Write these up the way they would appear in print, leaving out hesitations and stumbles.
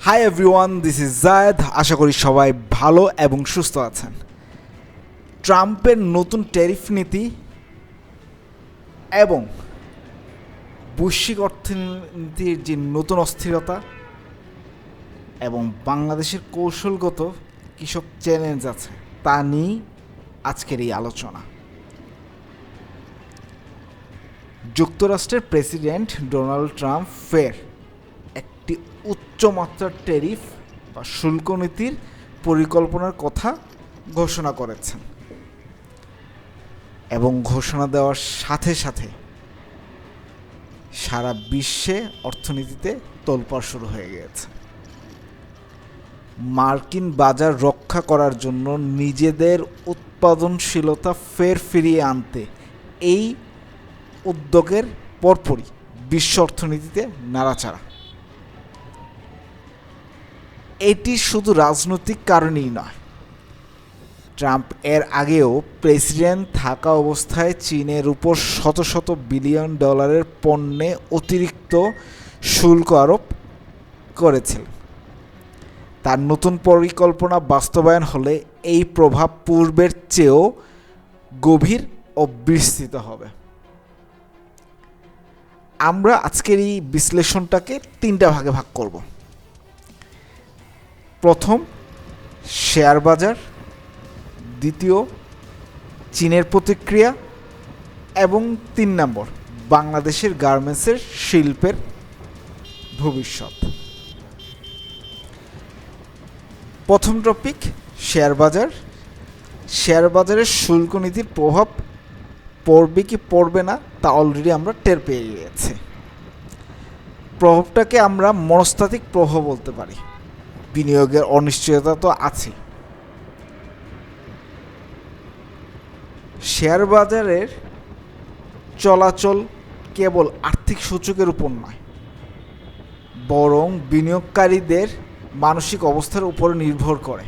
Hi everyone, this is জায়েদ। আশা করি সবাই ভালো এবং সুস্থ আছেন। ট্রাম্পের নতুন ট্যারিফ নীতি এবং বৈশ্বিক অর্থনীতির যে নতুন অস্থিরতা এবং বাংলাদেশের কৌশলগত কীসব চ্যালেঞ্জ আছে তা নিয়ে আজকের এই আলোচনা। যুক্তরাষ্ট্রের প্রেসিডেন্ট ডোনাল্ড ট্রাম্প ফের একটি উচ্চমাত্রার ট্যারিফ বা শুল্ক নীতির পরিকল্পনার কথা ঘোষণা করেছেন এবং ঘোষণা দেওয়ার সাথে সাথে সারা বিশ্বে অর্থনীতিতে তোলপাড় শুরু হয়ে গিয়েছে। মার্কিন বাজার রক্ষা করার জন্য নিজেদের উৎপাদনশীলতা ফের ফিরিয়ে আনতে এই উদ্যোগের পরপরই বিশ্ব অর্থনীতিতে নাড়াচাড়া। এটি শুধু রাজনৈতিক কারণেই নয়, ট্রাম্প এর আগেও প্রেসিডেন্ট থাকা অবস্থায় চীনের উপর শত শত বিলিয়ন ডলারের পণ্যে অতিরিক্ত শুল্ক আরোপ করেছিলেন। তার নতুন পরিকল্পনা বাস্তবায়ন হলে এই প্রভাব পূর্বের চেয়েও গভীর ও বিস্তৃত হবে। আমরা আজকের এই বিশ্লেষণটাকে তিনটা ভাগে ভাগ করব। প্রথম, শেয়ার বাজার; দ্বিতীয়, চীনের প্রতিক্রিয়া; এবং ৩ নম্বর, বাংলাদেশের গার্মেন্টসের শিল্পের ভবিষ্যৎ। প্রথম টপিক, শেয়ার বাজার। শেয়ার বাজারের শুল্ক নীতির প্রভাব পড়বে কি পড়বে না তা অলরেডি আমরা টের পেয়ে গিয়েছি। প্রভাবটাকে আমরা মনস্তাত্ত্বিক প্রভাব বলতে পারি। বিনিয়োগের অনিশ্চয়তা তো আছে। শেয়ার বাজারের চলাচল কেবল আর্থিক সূচকের উপর নয়, বরং বিনিয়োগকারীদের মানসিক অবস্থার উপর নির্ভর করে।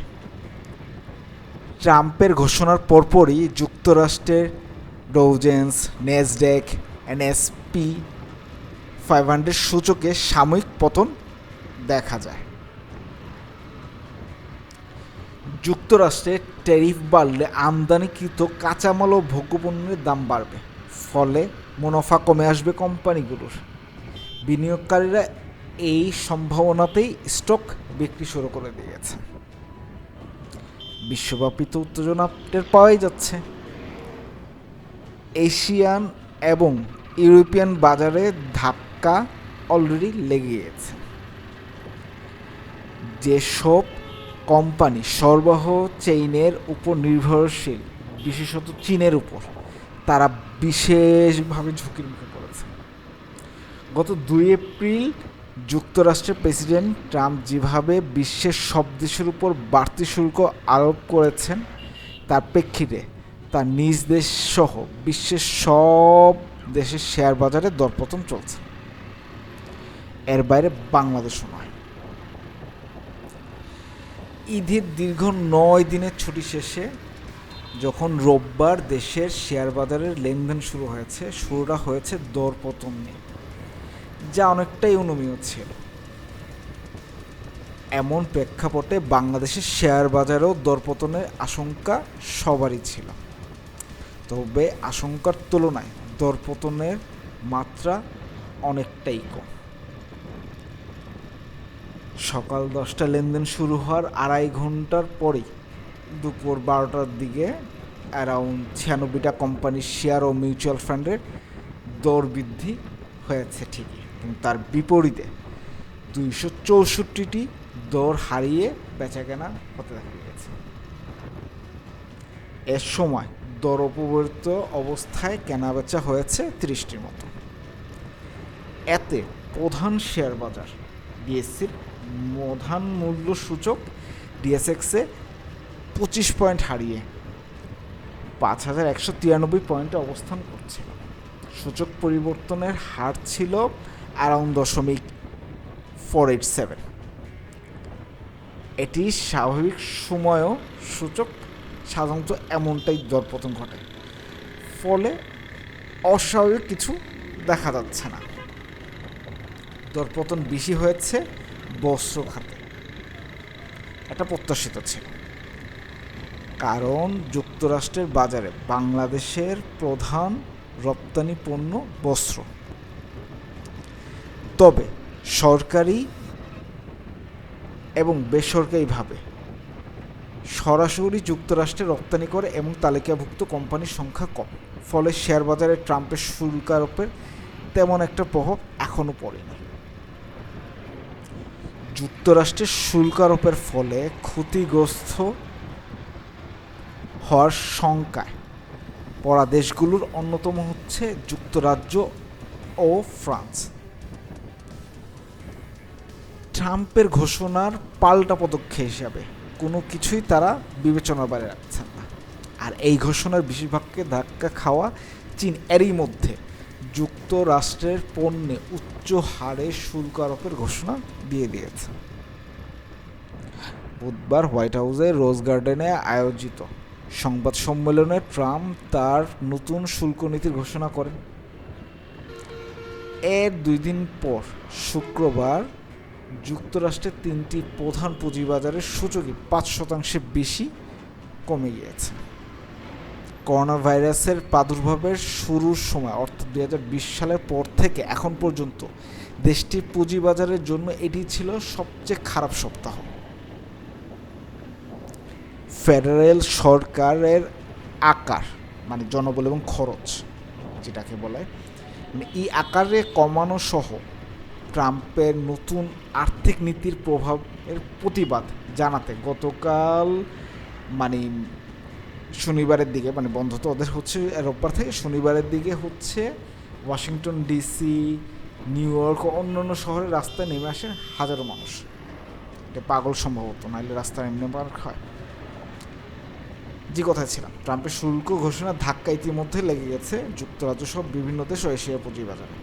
ট্রাম্পের ঘোষণার পরপরই যুক্তরাষ্ট্রের ডাউ জোন্স, ন্যাসড্যাক, এনএসপি 500 সূচকে সাময়িক পতন দেখা যায়। যুক্তরাষ্ট্রে ট্যারিফ বাড়লে আমদানিকৃত কাঁচামাল ও ভোগ্যপণ্যের দাম বাড়বে, ফলে মুনাফা কমে আসবে কোম্পানিগুলোর। বিনিয়োগকারীরা এই সম্ভাবনাতেই স্টক বিক্রি শুরু করে দিয়েছে। বিশ্বব্যাপী তো উত্তেজনা টের পাওয়াই যাচ্ছে। এশিয়ান এবং ইউরোপিয়ান বাজারে ধাক্কা অলরেডি লেগে গিয়েছে। যেসব কোম্পানি সরবরাহ চেইনের উপর নির্ভরশীল, বিশেষত চীনের উপর, তারা বিশেষভাবে ঝুঁকির মুখে পড়েছে। গত 2 এপ্রিল যুক্তরাষ্ট্রের প্রেসিডেন্ট ট্রাম্প যেভাবে বিশ্বের সব দেশের উপর বাড়তি শুল্ক আরোপ করেছেন, তার প্রেক্ষিতে তার নিজ দেশ সহ বিশ্বের সব দেশের শেয়ার বাজারে দরপতন চলছে। এর বাইরে বাংলাদেশও নয়। ঈদের দীর্ঘ 9 দিনের ছুটি শেষে যখন রোববার দেশের শেয়ার বাজারের লেনদেন শুরু হয়েছে, শুরুটা হয়েছে দরপতন নিয়ে, যা অনেকটাই অনুমেয় ছিল। এমন প্রেক্ষাপটে বাংলাদেশের শেয়ার বাজারেও দরপতনের আশঙ্কা সবারই ছিল, তবে আশঙ্কার তুলনায় দরপতনের মাত্রা অনেকটাই কম। সকাল 10টা লেনদেন শুরু হওয়ার 2.5 ঘন্টার পরেই দুপুর 12টার দিকে অ্যারাউন্ড 96টা কোম্পানির শেয়ার ও মিউচুয়াল ফান্ডের দর বৃদ্ধি হয়েছে ঠিকই, কিন্তু তার বিপরীতে 264টি দর হারিয়ে বেচাকেনা হতে দেখা গেছে। এর সময় দর অপরিবর্তিত অবস্থায় কেনাবেচা হয়েছে 30টির মতো। এতে প্রধান শেয়ার বাজার ডিএসসির প্রধান মূল্য সূচক ডিএসএক্সে 25 পয়েন্ট হারিয়ে 5193 পয়েন্টে অবস্থান করছিল। সূচক পরিবর্তনের হার ছিল অ্যারাউন্ড 0.487। এটি স্বাভাবিক সময়েও সূচক সাধারণত এমনটাই দরপতন ঘটে, ফলে অস্বাভাবিক কিছু দেখা যাচ্ছে না। দরপতন বেশি হয়েছে বস্ত্র খাতে, এটা প্রত্যাশিত ছিল, কারণ যুক্তরাষ্ট্রের বাজারে বাংলাদেশের প্রধান রপ্তানি পণ্য বস্ত্র। তবে সরকারি এবং বেসরকারিভাবে সরাসরি যুক্তরাষ্ট্রে রপ্তানি করে এবং তালিকাভুক্ত কোম্পানির সংখ্যা কম, ফলে শেয়ার বাজারে ট্রাম্পের শুল্ক আরোপের তেমন একটা প্রভাব এখনও পড়েনি। যুক্তরাষ্ট্রের শুল্ক আরোপের ফলে ক্ষতিগ্রস্ত হওয়ার শঙ্কায় পড়া দেশগুলোর অন্যতম হচ্ছে যুক্তরাজ্য ও ফ্রান্স। ট্রাম্পের ঘোষণার পাল্টা পদক্ষেপ হিসাবে কোনো কিছুই তারা বিবেচনার বাইরে রাখছেন না, আর এই ঘোষণার বেশিরভাগকে ধাক্কা খাওয়া চীন এরই মধ্যে যুক্তরাষ্ট্রের পণ্যে উচ্চ হারে শুল্ক আরোপের ঘোষণা দিয়ে দিয়েছে। বুধবার হোয়াইট হাউসে রোজ গার্ডেনে আয়োজিত সংবাদ সম্মেলনে ট্রাম্প তার নতুন শুল্ক নীতির ঘোষণা করেন। এর 2 দিন পর শুক্রবার যুক্তরাষ্ট্রের 3টি প্রধান পুঁজিবাজারের সূচকই 5% বেশি কমে গিয়েছে। করোনা ভাইরাসের প্রাদুর্ভাবের শুরুর সময় অর্থাৎ 2020 সালের পর থেকে এখন পর্যন্ত দেশটির পুঁজিবাজারের জন্য এটি ছিল সবচেয়ে খারাপ সপ্তাহ। ফেডারেল সরকারের আকার মানে জনবল এবং খরচ যেটাকে বলে, এই আকারে কমানো সহ ট্রাম্পের নতুন আর্থিক নীতির প্রভাবের প্রতিবাদ জানাতে গতকাল মানে শনিবারের দিকে, মানে বন্ধ তো ওদের হচ্ছে রোববার থেকে, শনিবারের দিকে হচ্ছে ওয়াশিংটন ডিসি, নিউ ইয়র্ক ও অন্যান্য শহরের রাস্তায় নেমে আসেন হাজারো মানুষ। এটা পাগল সম্ভবত, নাহলে রাস্তায় এমনি পার হয়। যে কথায় ছিলাম, ট্রাম্পের শুল্ক ঘোষণার ধাক্কা ইতিমধ্যে লেগে গেছে যুক্তরাজ্য সহ বিভিন্ন দেশ ও এশিয়ার পুঁজিবাজারে।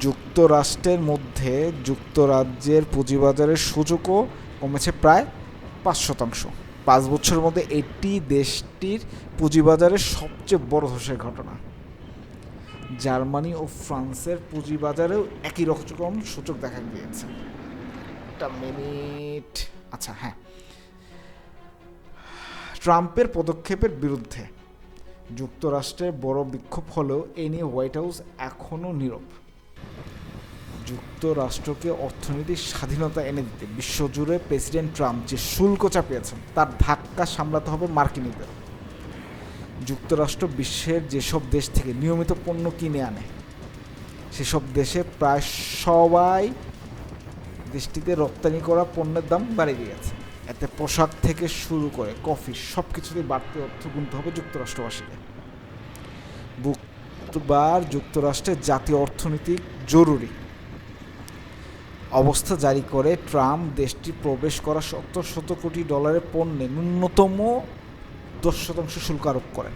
যুক্তরাষ্ট্রের মধ্যে যুক্তরাজ্যের পুঁজিবাজারের সূচকও কমেছে প্রায় 5%। 5 বছরের মধ্যে এটি দেশটির পুঁজিবাজারের সবচেয়ে বড় ধসের ঘটনা। জার্মানি ও ফ্রান্সের পুঁজিবাজারেও একই রকম সূচক দেখা গিয়েছে। একটা মিনিট, আচ্ছা হ্যাঁ, ট্রাম্পের পদক্ষেপের বিরুদ্ধে যুক্তরাষ্ট্রের বড় বিক্ষোভ হলেও এ নিয়ে হোয়াইট হাউস এখনও নীরব। যুক্তরাষ্ট্রকে অর্থনৈতিক স্বাধীনতা এনে দিতে বিশ্বজুড়ে প্রেসিডেন্ট ট্রাম্প যে শুল্ক চাপিয়েছেন তার ধাক্কা সামলাতে হবে মার্কিনীদের। যুক্তরাষ্ট্র বিশ্বের যেসব দেশ থেকে নিয়মিত পণ্য কিনে আনে সেসব দেশে প্রায় সবাই দেশটিতে রপ্তানি করা পণ্যের দাম বাড়িয়ে দিয়েছে। এতে পোশাক থেকে শুরু করে কফি সব কিছুতেই বাড়তি অর্থ গুনতে হবে যুক্তরাষ্ট্রবাসীকে। বুধবার যুক্তরাষ্ট্রের জাতীয় অর্থনৈতিক জরুরি অবস্থা জারি করে ট্রাম্প দেশটি প্রবেশ করা $70 কোটি পণ্যে ন্যূনতম 10% শুল্ক আরোপ করেন।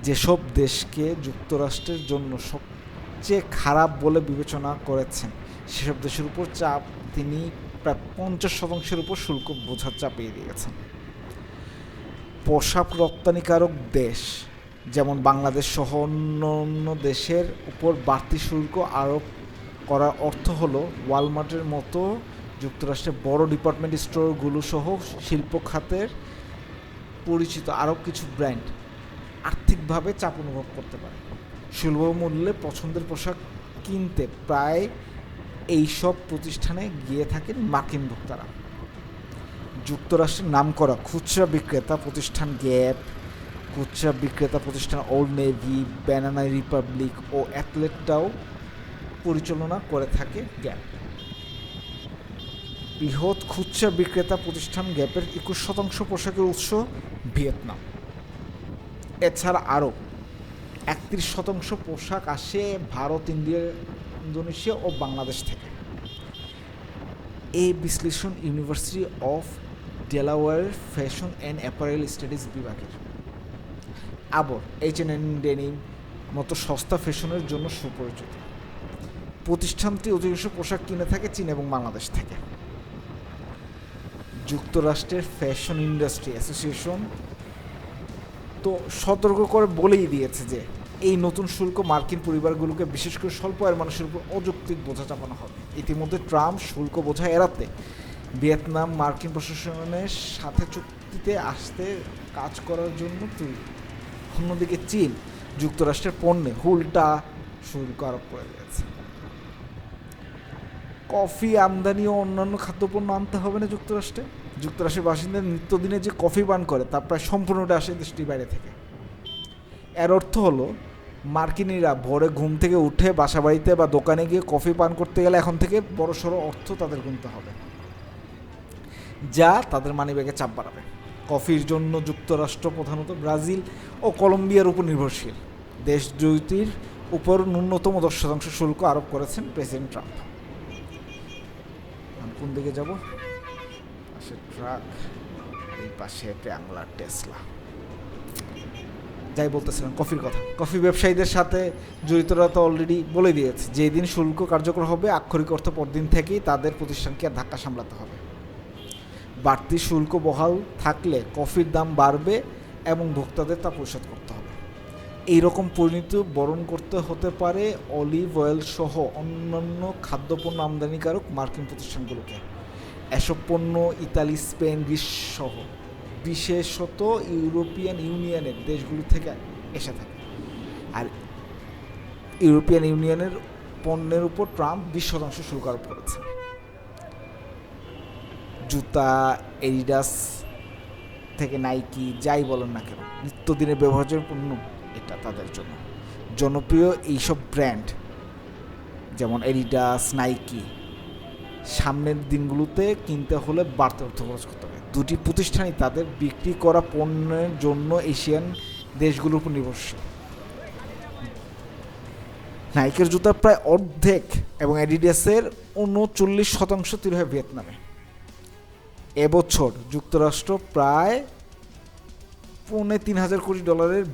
যেসব দেশকে যুক্তরাষ্ট্রের জন্য সবচেয়ে খারাপ বলে বিবেচনা করেছেন সেসব দেশের উপর চাপ তিনি প্রায় 50%-এর উপর শুল্ক বোঝা চাপিয়ে দিয়েছেন। পোশাক রপ্তানিকারক দেশ যেমন বাংলাদেশ সহ অন্য দেশের উপর বাড়তি শুল্ক আরোপ করার অর্থ হলো ওয়ালমার্টের মতো যুক্তরাষ্ট্রের বড় ডিপার্টমেন্ট স্টোরগুলো সহ শিল্প খাতের পরিচিত আরও কিছু ব্র্যান্ড আর্থিকভাবে চাপ অনুভব করতে পারে। সুলভ মূল্যে পছন্দের পোশাক কিনতে প্রায় এইসব প্রতিষ্ঠানে গিয়ে থাকেন মার্কিন ভোক্তারা। যুক্তরাষ্ট্রের নামকরা খুচরা বিক্রেতা প্রতিষ্ঠান গ্যাপ, খুচরা বিক্রেতা প্রতিষ্ঠান ওল্ড নেভি, ব্যানানা রিপাবলিক ও অ্যাথলেটটাও পরিচালনা করে থাকে গ্যাপ। বৃহৎ খুচরা বিক্রেতা প্রতিষ্ঠান গ্যাপের 21% পোশাকের উৎস ভিয়েতনাম। এছাড়া আরও 31% পোশাক আসে ভারত, ইন্দোনেশিয়া ও বাংলাদেশ থেকে। এই বিশ্লেষণ university of Delaware fashion and apparel studies বিভাগের। আবার H&M ডেনিম মতো সস্তা ফ্যাশনের জন্য সুপরিচিত। প্রতিষ্ঠানটি অধিকাংশ পোশাক কিনে থাকে চীন এবং বাংলাদেশ থেকে। যুক্তরাষ্ট্রের ফ্যাশন ইন্ডাস্ট্রি অ্যাসোসিয়েশন তো সতর্ক করে বলেই দিয়েছে যে এই নতুন শুল্ক মার্কিন পরিবারগুলোকে বিশেষ করে স্বল্প আয়ের মানুষের উপর অযৌক্তিক বোঝা চাপানো হবে। ইতিমধ্যে ট্রাম্প শুল্ক বোঝা এড়াতে ভিয়েতনাম মার্কিন প্রশাসনের সাথে চুক্তিতে আসতে কাজ করার জন্য তৈরি। অন্যদিকে চীন যুক্তরাষ্ট্রের পণ্যে উল্টা শুল্ক আরোপ করে দিয়েছে। কফি আমদানি ও অন্যান্য খাদ্যপণ্য আনতে হবে না যুক্তরাষ্ট্রে। যুক্তরাষ্ট্রের বাসিন্দা নিত্যদিনে যে কফি পান করে তা প্রায় সম্পূর্ণটা আসে দেশটির বাইরে থেকে। এর অর্থ হলো মার্কিনিরা ভোরে ঘুম থেকে উঠে বাসাবাড়িতে বা দোকানে গিয়ে কফি পান করতে গেলে এখন থেকে বড়সড় অর্থ তাদের গুনতে হবে, যা তাদের মানিব্যাগে চাপ বাড়াবে। কফির জন্য যুক্তরাষ্ট্র প্রধানত ব্রাজিল ও কলম্বিয়ার উপর নির্ভরশীল। দেশ দুটির উপর ন্যূনতম 10% শুল্ক আরোপ করেছেন প্রেসিডেন্ট ট্রাম্প। কোন দিকে যাব? পাশে ট্রাক, এই পাশে ট্যাংলার টেসলা। যাই বলতেছিলাম কফির কথা। কফি ব্যবসায়ীদের সাথে জড়িতরা তো অলরেডি বলে দিয়েছে, যেদিন শুল্ক কার্যকর হবে আক্ষরিক অর্থ পরদিন থেকেই তাদের প্রতিষ্ঠানকে আর ধাক্কা সামলাতে হবে। বাড়তি শুল্ক বহাল থাকলে কফির দাম বাড়বে এবং ভোক্তাদের তা পরিশোধ করতে হবে। এইরকম পরিণতি বরণ করতে হতে পারে অলিভ অয়েল সহ অন্যান্য খাদ্যপণ্য আমদানিকারক মার্কিন প্রতিষ্ঠানগুলোকে। এসব পণ্য ইতালি, স্পেন, গ্রিস সহ বিশেষত ইউরোপিয়ান ইউনিয়নের দেশগুলো থেকে এসে থাকে। আর ইউরোপিয়ান ইউনিয়নের পণ্যের উপর ট্রাম্প 20% শুল্ক আরোপ করেছে। জুতা, এডিডাস থেকে নাইকি, যাই বলেন না কেন, নিত্যদিনের ব্যবহার্য পণ্য এটা তাদের জন্য জনপ্রিয়। এইসব ব্র্যান্ড যেমন এডিডাস, নাইকি সামনের দিনগুলোতে কিনতে হলে বাড়তি অর্থ খরচ করতে হবে। দুটি প্রতিষ্ঠানই তাদের বিক্রি করা পণ্যের জন্য এশিয়ান দেশগুলোর উপর নির্ভরশীল। নাইকের জুতা প্রায় অর্ধেক এবং অ্যাডিডাসের 39% তৈরি হয় ভিয়েতনামে। এবছর যুক্তরাষ্ট্র প্রায় $3,500 কোটি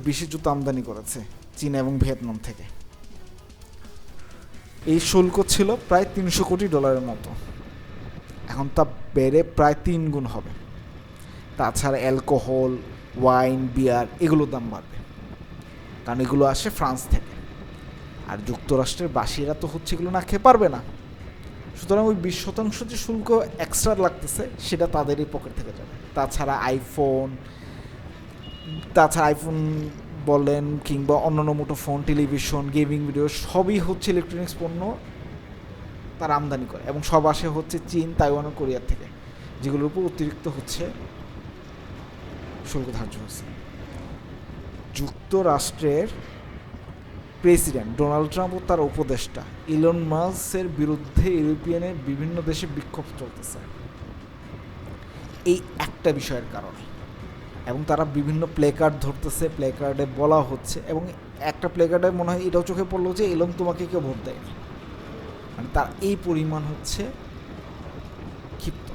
বেশি জুতা আমদানি করেছে চীন এবং ভিয়েতনাম থেকে। এই শুল্ক ছিল প্রায় $300 কোটি মতো, এখন তা বেড়ে প্রায় 3 গুণ হবে। তাছাড়া অ্যালকোহল, ওয়াইন, বিয়ার এগুলোর দাম বাড়বে, কারণ এগুলো আসে ফ্রান্স থেকে। আর যুক্তরাষ্ট্রের বাসীরা তো হচ্ছে এগুলো না খেয়ে পারবে না, সুতরাং ওই 20% যে শুল্ক এক্সট্রা লাগতেছে সেটা তাদেরই পকেট থেকে যাবে। তাছাড়া আইফোন বলেন কিংবা অন্যান্য মুঠোফোন, টেলিভিশন, গেমিং ভিডিও সবই হচ্ছে ইলেকট্রনিক্স পণ্য তারা আমদানি করে, এবং সব আসে হচ্ছে চীন, তাইওয়ান ও কোরিয়ার থেকে, যেগুলোর উপর অতিরিক্ত হচ্ছে শুল্ক ধার্য হচ্ছে। যুক্তরাষ্ট্রের প্রেসিডেন্ট ডোনাল্ড ট্রাম্প ও তার উপদেষ্টা ইলন মাস্কের বিরুদ্ধে ইউরোপিয়ানের বিভিন্ন দেশে বিক্ষোভ চলতেছে এই একটা বিষয়ের কারণে, এবং তারা বিভিন্ন প্লেকার্ড ধরতেছে। প্লেকার্ডে বলা হচ্ছে, এবং একটা প্লেকার্ডে মনে হয় এটাও চোখে পড়লো যে ইলন তোমাকে কেউ ভোট দেয়নি, মানে তার এই পরিমাণ হচ্ছে ক্ষিপ্ত।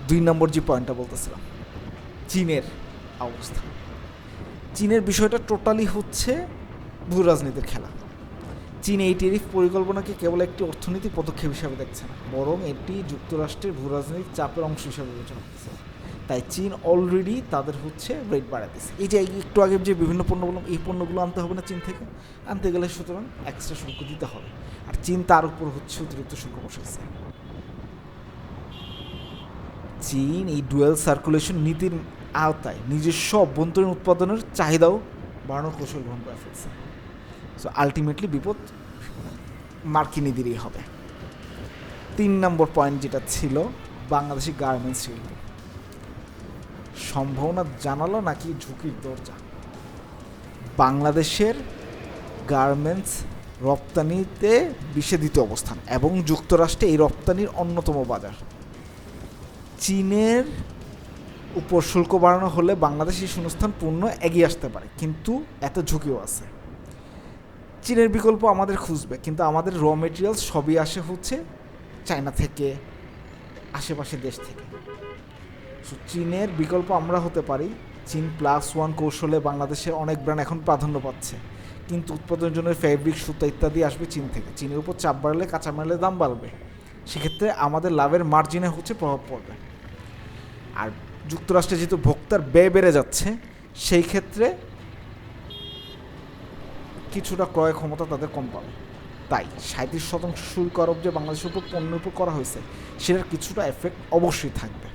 2 নম্বর যে পয়েন্টটা বলতেছিলাম, চীনের অবস্থা। চীনের বিষয়টা টোটালি হচ্ছে ভূ রাজনীতির খেলা। চীন এই টেরিফ পরিকল্পনাকে কেবল একটি অর্থনৈতিক পদক্ষেপ হিসাবে দেখছে না, বরং এটি যুক্তরাষ্ট্রের ভূ রাজনৈতিক চাপের অংশ হিসাবে বিবেচনা করছে। তাই চীন অলরেডি তাদের হচ্ছে রেট বাড়াতেছে। এই যে একটু আগে যে বিভিন্ন পণ্য বললাম, এই পণ্যগুলো আনতে হবে না চীন থেকে, আনতে গেলে সুতরাং এক্সট্রা শুল্ক দিতে হবে। আর চীন তার উপর হচ্ছে অতিরিক্ত শুল্ক বসাইছে। চীন এই ডুয়েল সার্কুলেশন নীতির আওতায় নিজস্ব অভ্যন্তরীণ উৎপাদনের চাহিদাও বাড়ানোর কৌশল গ্রহণ করে ফেলছে। সো আলটিমেটলি বিপদ মার্কিনীদেরই হবে। 3 নম্বর পয়েন্ট যেটা ছিল বাংলাদেশি গার্মেন্টস শিল্প, সম্ভাবনা জানালো নাকি ঝুঁকির দরজা। বাংলাদেশের গার্মেন্টস রপ্তানিতে বিশ্বে দ্বিতীয় অবস্থান এবং যুক্তরাষ্ট্রে এই রপ্তানির অন্যতম বাজার। চীনের উপর শুল্ক বাড়ানো হলে বাংলাদেশি শূন্যস্থান পূর্ণ এগিয়ে আসতে পারে, কিন্তু এত ঝুঁকিও আছে। চীনের বিকল্প আমাদের খুঁজবে, কিন্তু আমাদের র মেটেরিয়ালস সবই আসে হচ্ছে চায়না থেকে, আশেপাশের দেশ থেকে। সো চীনের বিকল্প আমরা হতে পারি। চীন +1 কৌশলে বাংলাদেশের অনেক ব্র্যান্ড এখন প্রাধান্য পাচ্ছে, কিন্তু উৎপাদনের জন্য ফেব্রিক, সুতা ইত্যাদি আসবে চীন থেকে। চীনের উপর চাপ বাড়লে কাঁচামালের দাম বাড়বে, সেক্ষেত্রে আমাদের লাভের মার্জিনে হচ্ছে প্রভাব পড়বে। আর যুক্তরাষ্ট্রে যেহেতু ভোক্তার ব্যয় বেড়ে যাচ্ছে, সেই ক্ষেত্রে কিছুটা ক্রয় ক্ষমতা তাদের কম পাবে। তাই 37% শুল্ক আরোপ যে বাংলাদেশের উপর পণ্যের উপর করা হয়েছে সেটার কিছুটা এফেক্ট অবশ্যই থাকবে।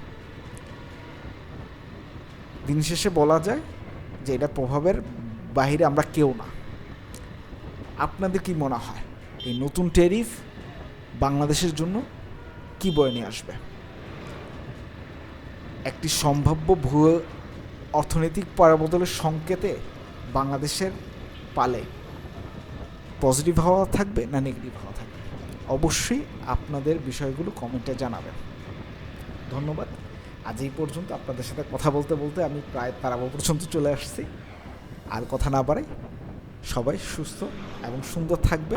দিন শেষে বলা যায় যে এটা প্রভাবের বাহিরে আমরা কেউ না। আপনাদের কি মনে হয় এই নতুন ট্যারিফ বাংলাদেশের জন্য কি বয়ে নিয়ে আসবে? একটি সম্ভাব্য ভূ অর্থনৈতিক পারাবদলের সংকেতে বাংলাদেশের পালে পজিটিভ হওয়া থাকবে না নেগেটিভ হওয়া থাকবে? অবশ্যই আপনাদের বিষয়গুলো কমেন্টে জানাবেন। ধন্যবাদ। আজ এই পর্যন্ত। আপনাদের সাথে কথা বলতে বলতে আমি প্রায় তারাবো পর্যন্ত চলে আসছি। আর কথা না বাড়াই, সবাই সুস্থ এবং সুন্দর থাকবে।